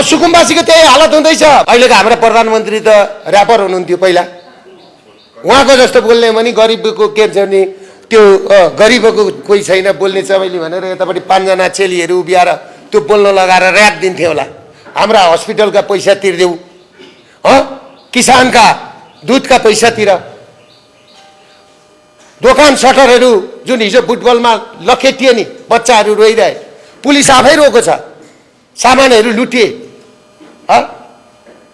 अब सुकुम्बासीको त्यही हालत हुँदैछ। अहिलेको हाम्रो प्रधानमन्त्री त ऱ्यापर हुनुहुन्थ्यो पहिला, उहाँको जस्तो बोल्ने भने गरिबको के छ नि त्यो गरिबको कोही छैन बोल्ने सबैले भनेर यतापट्टि 5 जना चेलीहरू उभिएर त्यो बोल्न लगाएर ऱ्याप दिन्थे होला। हाम्रा हस्पिटलका पैसा तिर्देऊ, किसानका दुधका पैसा तिर, दोकान सटरहरू जुन हिजो फुटबलमा लखेटिए नि बच्चाहरू रोइरहे, पुलिस आफै रोको छ, सामानहरू लुटिए।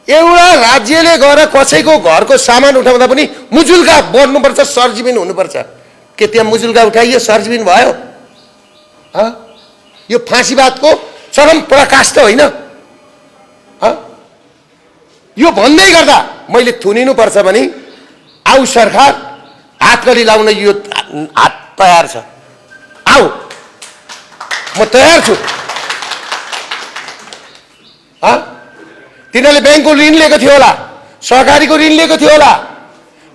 एउटा राज्यले गएर कसैको घरको सामान उठाउँदा पनि मुजुल्का बढ्नुपर्छ, सर्जिबिन हुनुपर्छ। के त्यहाँ मुजुल्का उठाइयो, सर्जिबिन भयो? यो फाँसीवादको चरम प्रकाष्ठ होइन? यो भन्दै गर्दा मैले थुनिनुपर्छ भने आऊ सरकार, हातकडी लाउन यो हात तयार छ, आऊ म तयार छु। तिनीहरूले ब्याङ्कको ऋण लिएको थियो होला, सहकारीको ऋण लिएको थियो होला,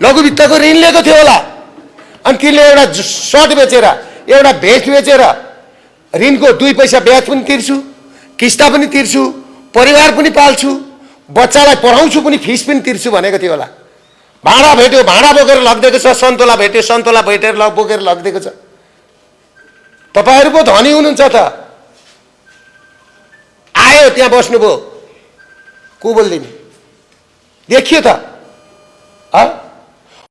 लघु वित्तको ऋण लिएको थियो होला, अनि तिनले एउटा सर्ट बेचेर एउटा भेस्ट बेचेर ऋणको 2 पैसा ब्याज पनि तिर्छु, किस्ता पनि तिर्छु, परिवार पनि पाल्छु, बच्चालाई पढाउँछु पनि, फिस पनि तिर्छु भनेको थियो होला। भाँडा भेट्यो भाँडा बोकेर लगिदिएको छ, सन्तोला भेट्यो सन्तोला भेटेर बोकेर लगिदिएको छ। तपाईँहरू पो धनी हुनुहुन्छ त, आयो त्यहाँ बस्नुभयो, को बोल्दैन, देखियो त?